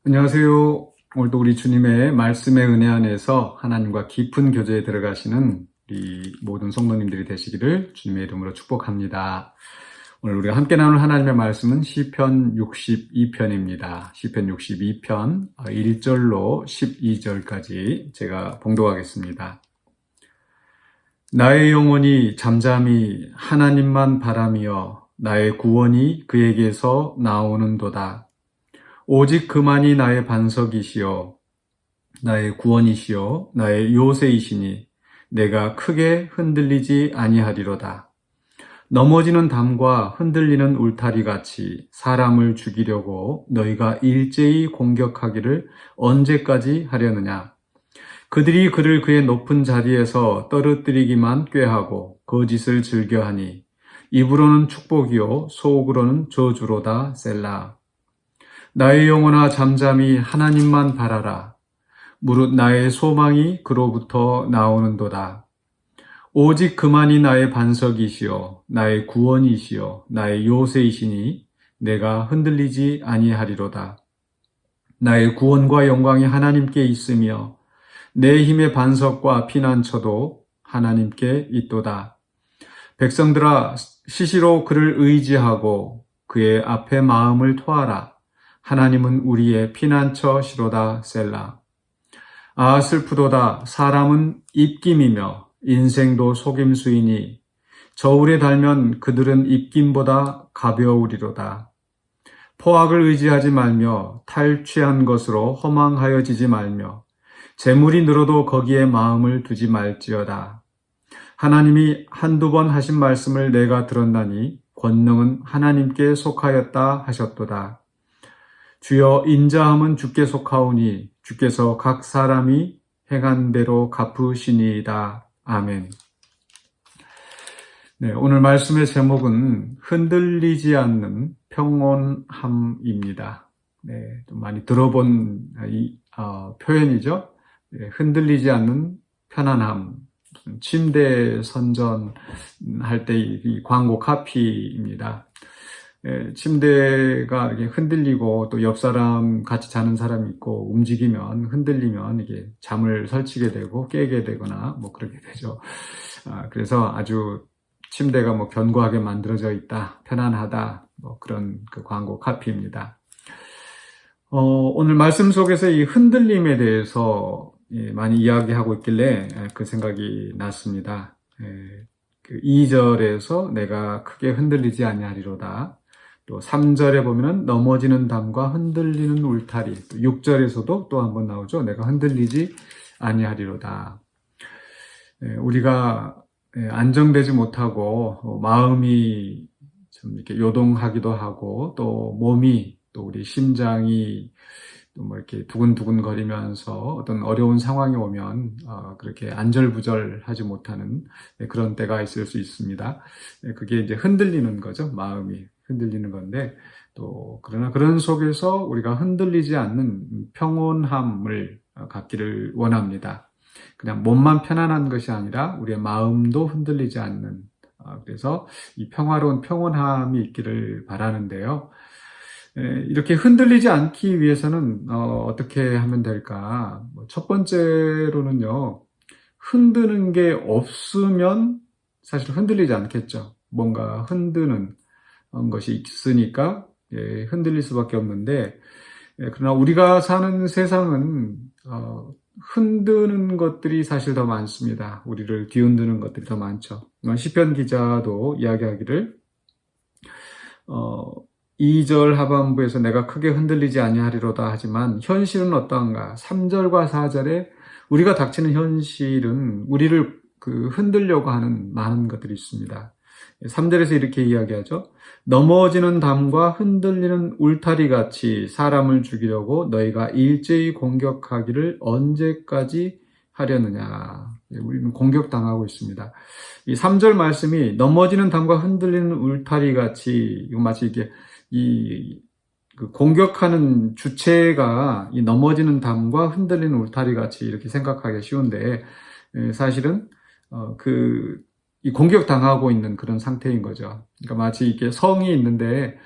안녕하세요. 오늘도 우리 주님의 말씀의 은혜 안에서 하나님과 깊은 교제에 들어가시는 우리 모든 성도님들이 되시기를 주님의 이름으로 축복합니다. 오늘 우리가 함께 나눌 하나님의 말씀은 시편 62편입니다. 시편 62편 1절로 12절까지 제가 봉독하겠습니다. 나의 영혼이 잠잠히 하나님만 바라며 나의 구원이 그에게서 나오는도다. 오직 그만이 나의 반석이시요 나의 구원이시요 나의 요새이시니 내가 크게 흔들리지 아니하리로다. 넘어지는 담과 흔들리는 울타리같이 사람을 죽이려고 너희가 일제히 공격하기를 언제까지 하려느냐. 그들이 그를 그의 높은 자리에서 떨어뜨리기만 꾀하고 거짓을 즐겨하니 입으로는 축복이요 속으로는 저주로다. 셀라. 나의 영혼아 잠잠히 하나님만 바라라. 무릇 나의 소망이 그로부터 나오는도다. 오직 그만이 나의 반석이시요 나의 구원이시요 나의 요새이시니 내가 흔들리지 아니하리로다. 나의 구원과 영광이 하나님께 있으며 내 힘의 반석과 피난처도 하나님께 있도다. 백성들아 시시로 그를 의지하고 그의 앞에 마음을 토하라. 하나님은 우리의 피난처시로다. 셀라. 아 슬프도다. 사람은 입김이며 인생도 속임수이니 저울에 달면 그들은 입김보다 가벼우리로다. 포악을 의지하지 말며 탈취한 것으로 허망하여지지 말며 재물이 늘어도 거기에 마음을 두지 말지어다. 하나님이 한두 번 하신 말씀을 내가 들었나니 권능은 하나님께 속하였다 하셨도다. 주여 인자함은 주께 속하오니 주께서 각 사람이 행한 대로 갚으시니이다. 아멘. 네, 오늘 말씀의 제목은 흔들리지 않는 평온함입니다. 네, 좀 많이 들어본 표현이죠. 네, 흔들리지 않는 편안함. 침대 선전할 때 이 광고 카피입니다. 침대가 이렇게 흔들리고 또 옆 사람 같이 자는 사람이 있고 움직이면 흔들리면 이게 잠을 설치게 되고 깨게 되거나 뭐 그렇게 되죠. 그래서 아주 침대가 뭐 견고하게 만들어져 있다, 편안하다, 뭐 그런 그 광고 카피입니다. 오늘 말씀 속에서 이 흔들림에 대해서 많이 이야기하고 있길래 그 생각이 났습니다. 그 2절에서 내가 크게 흔들리지 아니하리로다. 또 3절에 보면은 넘어지는 담과 흔들리는 울타리. 또 6절에서도 또 한 번 나오죠. 내가 흔들리지 아니하리로다. 우리가 안정되지 못하고 마음이 좀 이렇게 요동하기도 하고 또 몸이 또 우리 심장이 또 뭐 이렇게 두근두근 거리면서 어떤 어려운 상황이 오면 그렇게 안절부절하지 못하는 그런 때가 있을 수 있습니다. 그게 이제 흔들리는 거죠. 마음이 흔들리는 건데 또 그러나 그런 속에서 우리가 흔들리지 않는 평온함을 갖기를 원합니다. 그냥 몸만 편안한 것이 아니라 우리의 마음도 흔들리지 않는 그래서 이 평화로운 평온함이 있기를 바라는데요. 이렇게 흔들리지 않기 위해서는 어떻게 하면 될까? 첫 번째로는요, 흔드는 게 없으면 사실 흔들리지 않겠죠. 뭔가 흔드는 것이 있으니까 흔들릴 수밖에 없는데, 그러나 우리가 사는 세상은 흔드는 것들이 사실 더 많습니다. 우리를 뒤흔드는 것들이 더 많죠. 시편 기자도 이야기하기를 2절 하반부에서 내가 크게 흔들리지 아니하리로다 하지만 현실은 어떠한가? 3절과 4절에 우리가 닥치는 현실은 우리를 흔들려고 하는 많은 것들이 있습니다. 3절에서 이렇게 이야기하죠. 넘어지는 담과 흔들리는 울타리같이 사람을 죽이려고 너희가 일제히 공격하기를 언제까지 하려느냐. 우리는 공격당하고 있습니다. 이 3절 말씀이 넘어지는 담과 흔들리는 울타리같이 이거 마치 이게 그 공격하는 주체가 이 넘어지는 담과 흔들리는 울타리 같이 이렇게 생각하기 쉬운데 사실은 그 이 공격당하고 있는 그런 상태인 거죠. 그러니까 마치 이게 성이 있는데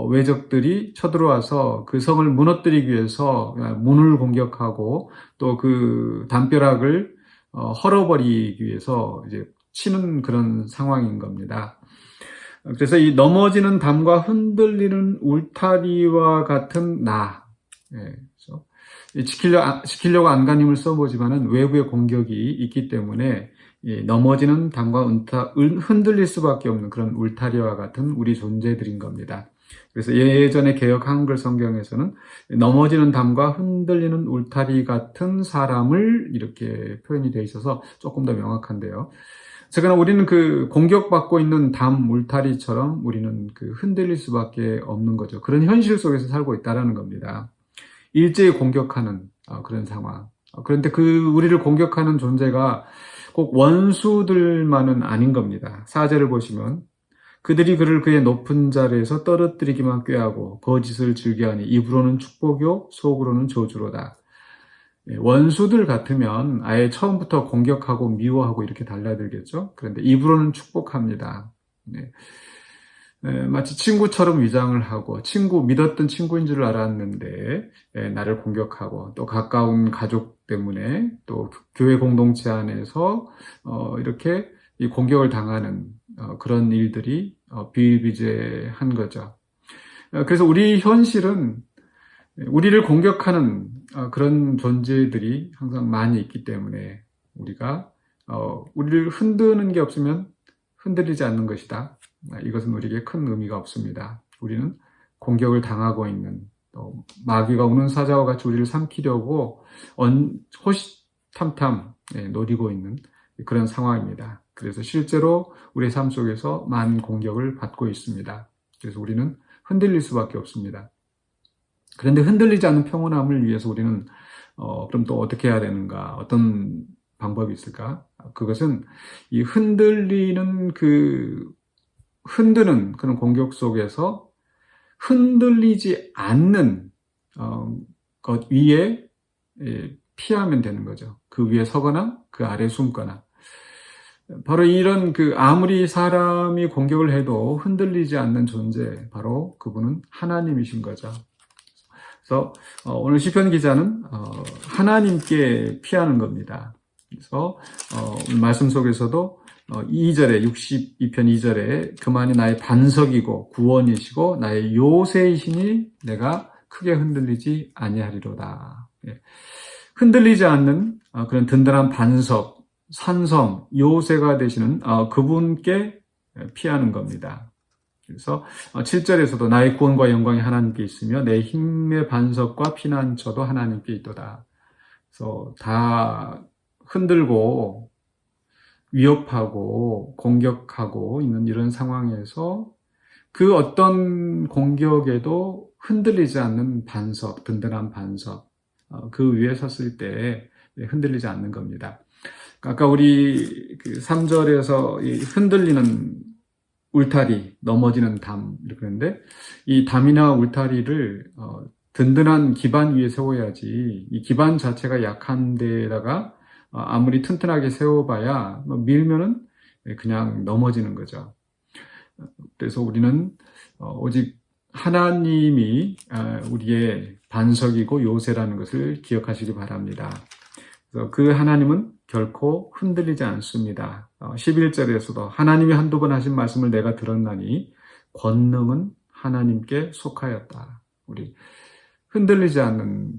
외적들이 쳐들어와서 그 성을 무너뜨리기 위해서 문을 공격하고 또 그 담벼락을 헐어버리기 위해서 이제 치는 그런 상황인 겁니다. 그래서 이 넘어지는 담과 흔들리는 울타리와 같은 나, 예, 그래서 지키려고 안간힘을 써보지만은 외부의 공격이 있기 때문에 넘어지는 담과 흔들릴 수밖에 없는 그런 울타리와 같은 우리 존재들인 겁니다. 그래서 예전에 개역 한글 성경에서는 넘어지는 담과 흔들리는 울타리 같은 사람을 이렇게 표현이 되어 있어서 조금 더 명확한데요. 그러나 우리는 그 공격받고 있는 담 울타리처럼 우리는 그 흔들릴 수밖에 없는 거죠. 그런 현실 속에서 살고 있다는 겁니다. 일제히 공격하는 그런 상황. 그런데 그 우리를 공격하는 존재가 꼭 원수들만은 아닌 겁니다. 4절을 보시면 그들이 그를 그의 높은 자리에서 떨어뜨리기만 꾀하고 거짓을 즐겨하니 입으로는 축복이요 속으로는 저주로다. 원수들 같으면 아예 처음부터 공격하고 미워하고 이렇게 달라들겠죠. 그런데 입으로는 축복합니다. 마치 친구처럼 위장을 하고 믿었던 친구인 줄 알았는데 나를 공격하고 또 가까운 가족 때문에 또 교회 공동체 안에서 이렇게 이 공격을 당하는 그런 일들이 비일비재한 거죠. 그래서 우리 현실은 우리를 공격하는 그런 존재들이 항상 많이 있기 때문에 우리가 우리를 흔드는 게 없으면 흔들리지 않는 것이다. 이것은 우리에게 큰 의미가 없습니다. 우리는 공격을 당하고 있는 또 마귀가 우는 사자와 같이 우리를 삼키려고 호시탐탐 노리고 있는 그런 상황입니다. 그래서 실제로 우리의 삶 속에서 많은 공격을 받고 있습니다. 그래서 우리는 흔들릴 수밖에 없습니다. 그런데 흔들리지 않는 평온함을 위해서 우리는 그럼 또 어떻게 해야 되는가? 어떤 방법이 있을까? 그것은 이 흔드는 그런 공격 속에서 흔들리지 않는 것 위에 피하면 되는 거죠. 그 위에 서거나 그 아래 숨거나. 바로 이런 아무리 사람이 공격을 해도 흔들리지 않는 존재, 바로 그분은 하나님이신 거죠. 그래서 오늘 시편 기자는 하나님께 피하는 겁니다. 그래서 오늘 말씀 속에서도 2절에 62편 2절에 그만이 나의 반석이고 구원이시고 나의 요새이시니 내가 크게 흔들리지 아니하리로다. 흔들리지 않는 그런 든든한 반석, 산성, 요새가 되시는 그분께 피하는 겁니다. 그래서 7절에서도 나의 구원과 영광이 하나님께 있으며 내 힘의 반석과 피난처도 하나님께 있도다. 그래서 다 흔들고 위협하고 공격하고 있는 이런 상황에서 그 어떤 공격에도 흔들리지 않는 반석, 든든한 반석, 그 위에 섰을 때 흔들리지 않는 겁니다. 아까 우리 3절에서 흔들리는 울타리, 넘어지는 담 이렇게 했는데 이 담이나 울타리를 든든한 기반 위에 세워야지 이 기반 자체가 약한 데다가 아무리 튼튼하게 세워봐야 밀면은 그냥 넘어지는 거죠. 그래서 우리는 오직 하나님이 우리의 반석이고 요새라는 것을 기억하시기 바랍니다. 그래서 그 하나님은 결코 흔들리지 않습니다. 11절에서도 하나님이 한두 번 하신 말씀을 내가 들었나니 권능은 하나님께 속하였다. 우리 흔들리지 않는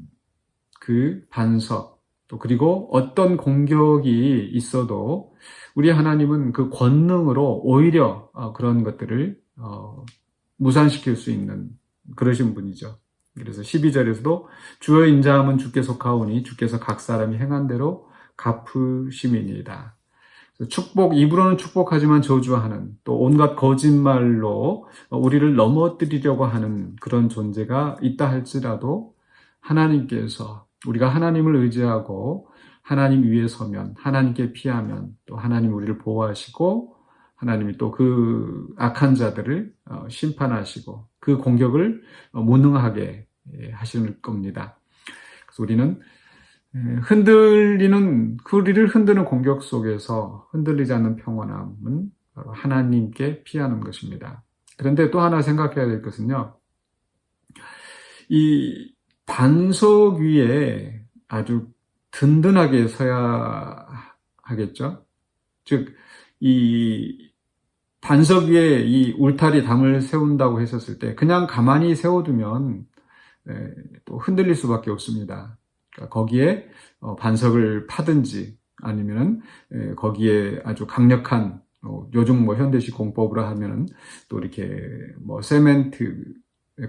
그 반석, 또 그리고 어떤 공격이 있어도 우리 하나님은 그 권능으로 오히려 그런 것들을 무산시킬 수 있는 그러신 분이죠. 그래서 12절에서도 주의 인자함은 주께 속하오니 주께서 각 사람이 행한 대로 갚으심이니이다. 입으로는 축복하지만 저주하는 또 온갖 거짓말로 우리를 넘어뜨리려고 하는 그런 존재가 있다 할지라도 하나님께서 우리가 하나님을 의지하고 하나님 위에 서면 하나님께 피하면 또 하나님 우리를 보호하시고 하나님이 또 그 악한 자들을 심판하시고 그 공격을 무능하게 하실 겁니다. 그래서 우리는 우리를 흔드는 공격 속에서 흔들리지 않는 평온함은 바로 하나님께 피하는 것입니다. 그런데 또 하나 생각해야 될 것은요, 이 반석 위에 아주 든든하게 서야 하겠죠? 즉, 이 반석 위에 이 울타리 담을 세운다고 했었을 때 그냥 가만히 세워두면 또 흔들릴 수밖에 없습니다. 그러니까 거기에 반석을 파든지 아니면은 거기에 아주 강력한 요즘 뭐 현대식 공법으로 하면은 또 이렇게 뭐 세멘트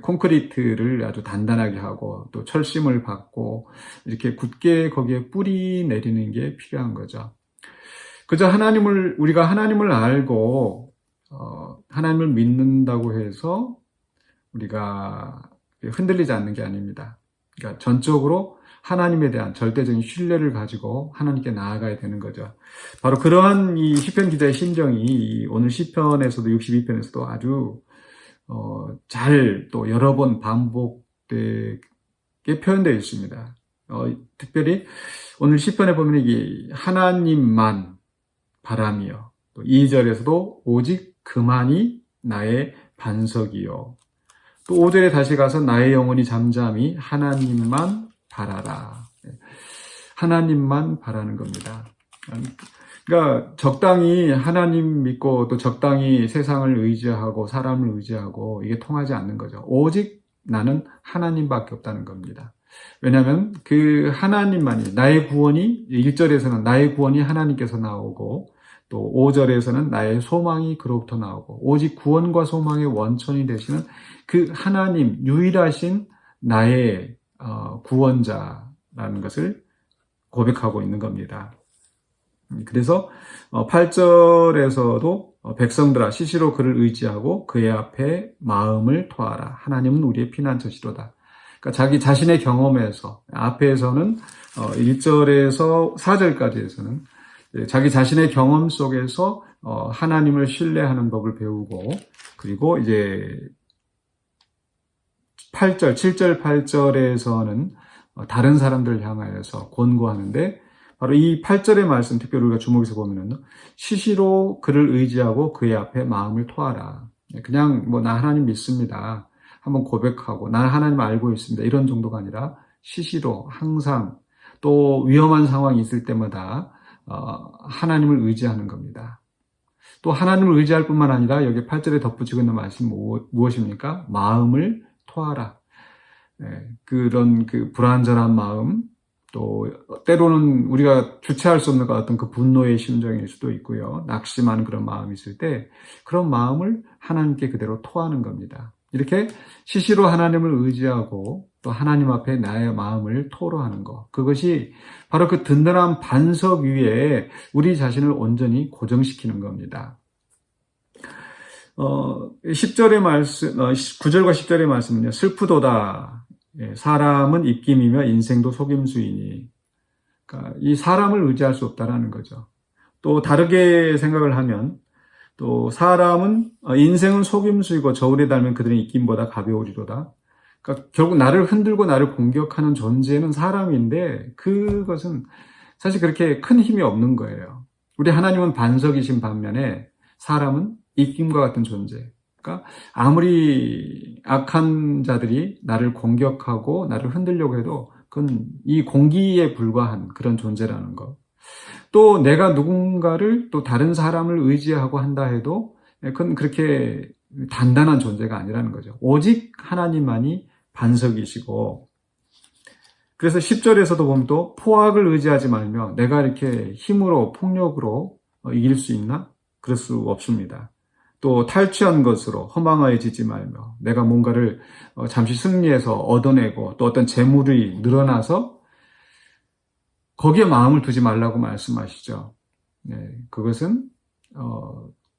콘크리트를 아주 단단하게 하고 또 철심을 받고 이렇게 굳게 거기에 뿌리 내리는 게 필요한 거죠. 그저 우리가 하나님을 알고 하나님을 믿는다고 해서 우리가 흔들리지 않는 게 아닙니다. 그러니까 전적으로 하나님에 대한 절대적인 신뢰를 가지고 하나님께 나아가야 되는 거죠. 바로 그러한 이 시편 기자의 심정이 오늘 시편에서도 62편에서도 아주 잘 또 여러 번 반복되게 표현되어 있습니다. 특별히 오늘 시편에 보면 이게 하나님만 바람이요. 또 2절에서도 오직 그만이 나의 반석이요. 또 5절에 다시 가서 나의 영혼이 잠잠히 하나님만 바라라. 하나님만 바라는 겁니다. 그러니까 적당히 하나님 믿고 또 적당히 세상을 의지하고 사람을 의지하고 이게 통하지 않는 거죠. 오직 나는 하나님밖에 없다는 겁니다. 왜냐하면 그 하나님만이 나의 구원이 1절에서는 나의 구원이 하나님께서 나오고 또 5절에서는 나의 소망이 그로부터 나오고 오직 구원과 소망의 원천이 되시는 그 하나님 유일하신 나의 구원자라는 것을 고백하고 있는 겁니다. 그래서 8절에서도 백성들아 시시로 그를 의지하고 그의 앞에 마음을 토하라. 하나님은 우리의 피난처시로다. 그러니까 자기 자신의 경험에서 앞에서는 1절에서 4절까지에서는 자기 자신의 경험 속에서 하나님을 신뢰하는 법을 배우고 그리고 이제 8절, 7절, 8절에서는 다른 사람들을 향하여서 권고하는데 바로 이 8절의 말씀 특별히 우리가 주목해서 보면은 시시로 그를 의지하고 그의 앞에 마음을 토하라. 그냥 뭐 나 하나님 믿습니다. 한번 고백하고 나 하나님 알고 있습니다. 이런 정도가 아니라 시시로 항상 또 위험한 상황이 있을 때마다 하나님을 의지하는 겁니다. 또 하나님을 의지할 뿐만 아니라 여기 8절에 덧붙이고 있는 말씀이 무엇입니까? 마음을 토하라. 그런 그 불안전한 마음, 또 때로는 우리가 주체할 수 없는 어떤 그 분노의 심정일 수도 있고요. 낙심하는 그런 마음이 있을 때 그런 마음을 하나님께 그대로 토하는 겁니다. 이렇게 시시로 하나님을 의지하고 또 하나님 앞에 나의 마음을 토로하는 것. 그것이 바로 그 든든한 반석 위에 우리 자신을 온전히 고정시키는 겁니다. 10절의 말씀, 9절과 10절의 말씀은요, 슬프도다. 사람은 입김이며 인생도 속임수이니. 그러니까 이 사람을 의지할 수 없다라는 거죠. 또 다르게 생각을 하면 또 사람은 인생은 속임수이고 저울에 달면 그들은 입김보다 가벼우리로다. 그러니까 결국 나를 흔들고 나를 공격하는 존재는 사람인데 그것은 사실 그렇게 큰 힘이 없는 거예요. 우리 하나님은 반석이신 반면에 사람은 입김과 같은 존재. 그러니까 아무리 악한 자들이 나를 공격하고 나를 흔들려고 해도 그건 이 공기에 불과한 그런 존재라는 것. 또 내가 누군가를 또 다른 사람을 의지하고 한다 해도 그건 그렇게 단단한 존재가 아니라는 거죠. 오직 하나님만이 반석이시고 그래서 10절에서도 보면 또 포악을 의지하지 말며 내가 이렇게 힘으로 폭력으로 이길 수 있나? 그럴 수 없습니다. 또 탈취한 것으로 허망하여지지 말며 내가 뭔가를 잠시 승리해서 얻어내고 또 어떤 재물이 늘어나서 거기에 마음을 두지 말라고 말씀하시죠. 그것은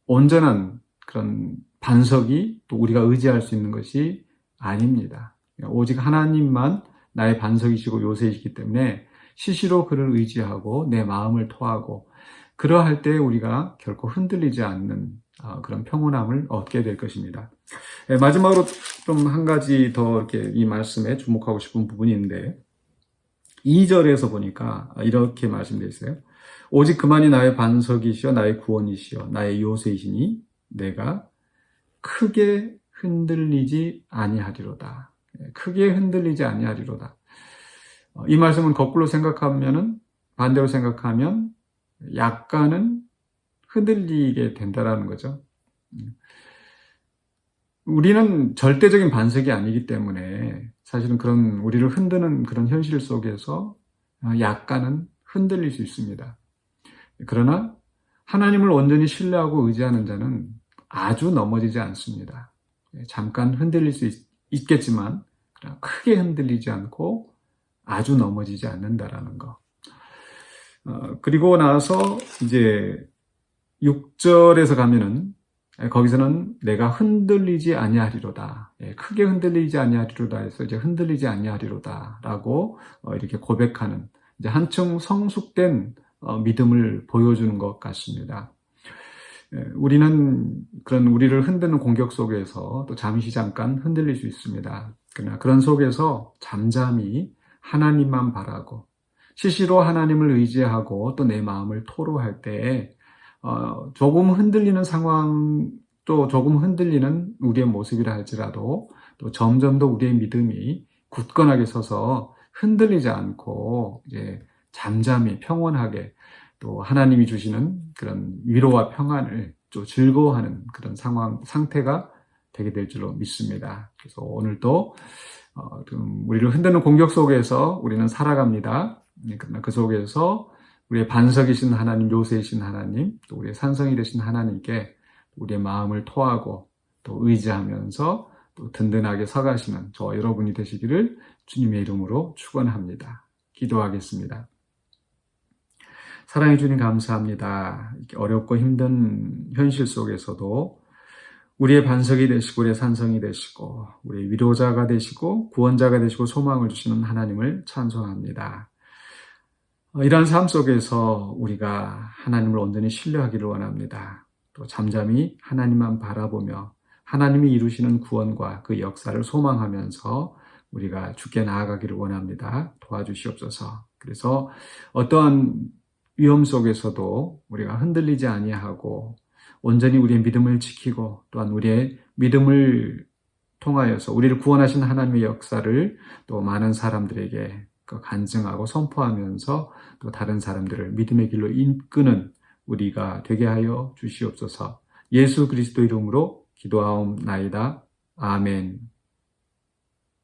온전한 그런 반석이 또 우리가 의지할 수 있는 것이 아닙니다. 오직 하나님만 나의 반석이시고 요새이시기 때문에 시시로 그를 의지하고 내 마음을 토하고 그러할 때 우리가 결코 흔들리지 않는 그런 평온함을 얻게 될 것입니다. 마지막으로 좀 한 가지 더 이렇게 이 말씀에 주목하고 싶은 부분이 있는데 2절에서 보니까 이렇게 말씀되어 있어요. 오직 그만이 나의 반석이시여 나의 구원이시여 나의 요새이시니 내가 크게 흔들리지 아니하리로다. 크게 흔들리지 아니하리로다. 이 말씀은 거꾸로 생각하면은, 반대로 생각하면 약간은 흔들리게 된다라는 거죠. 우리는 절대적인 반석이 아니기 때문에 사실은 그런 우리를 흔드는 그런 현실 속에서 약간은 흔들릴 수 있습니다. 그러나 하나님을 온전히 신뢰하고 의지하는 자는 아주 넘어지지 않습니다. 잠깐 흔들릴 수 있겠지만 크게 흔들리지 않고 아주 넘어지지 않는다라는 거. 그리고 나서 이제 6절에서 가면은 거기서는 내가 흔들리지 아니하리로다. 크게 흔들리지 아니하리로다 해서 이제 흔들리지 아니하리로다라고 이렇게 고백하는 이제 한층 성숙된 믿음을 보여주는 것 같습니다. 우리는 그런 우리를 흔드는 공격 속에서 또 잠깐 흔들릴 수 있습니다. 그러나 그런 속에서 잠잠히 하나님만 바라고 시시로 하나님을 의지하고 또 내 마음을 토로할 때에 조금 흔들리는 상황, 또 조금 흔들리는 우리의 모습이라 할지라도 또 점점 더 우리의 믿음이 굳건하게 서서 흔들리지 않고 이제 잠잠히 평온하게 또 하나님이 주시는 그런 위로와 평안을 또 즐거워하는 그런 상태가 되게 될 줄로 믿습니다. 그래서 오늘도 우리를 흔드는 공격 속에서 우리는 살아갑니다. 그러나 그 속에서 우리의 반석이신 하나님, 요새이신 하나님, 또 우리의 산성이 되신 하나님께 우리의 마음을 토하고 또 의지하면서 또 든든하게 서가시는 저와 여러분이 되시기를 주님의 이름으로 축원합니다. 기도하겠습니다. 사랑해 주님 감사합니다. 이렇게 어렵고 힘든 현실 속에서도 우리의 반석이 되시고 우리의 산성이 되시고 우리의 위로자가 되시고 구원자가 되시고 소망을 주시는 하나님을 찬송합니다. 이러한 삶 속에서 우리가 하나님을 온전히 신뢰하기를 원합니다. 또 잠잠히 하나님만 바라보며 하나님이 이루시는 구원과 그 역사를 소망하면서 우리가 주께 나아가기를 원합니다. 도와주시옵소서. 그래서 어떠한 위험 속에서도 우리가 흔들리지 아니하고 온전히 우리의 믿음을 지키고 또한 우리의 믿음을 통하여서 우리를 구원하신 하나님의 역사를 또 많은 사람들에게 간증하고 선포하면서 또 다른 사람들을 믿음의 길로 이끄는 우리가 되게 하여 주시옵소서. 예수 그리스도 이름으로 기도하옵나이다. 아멘.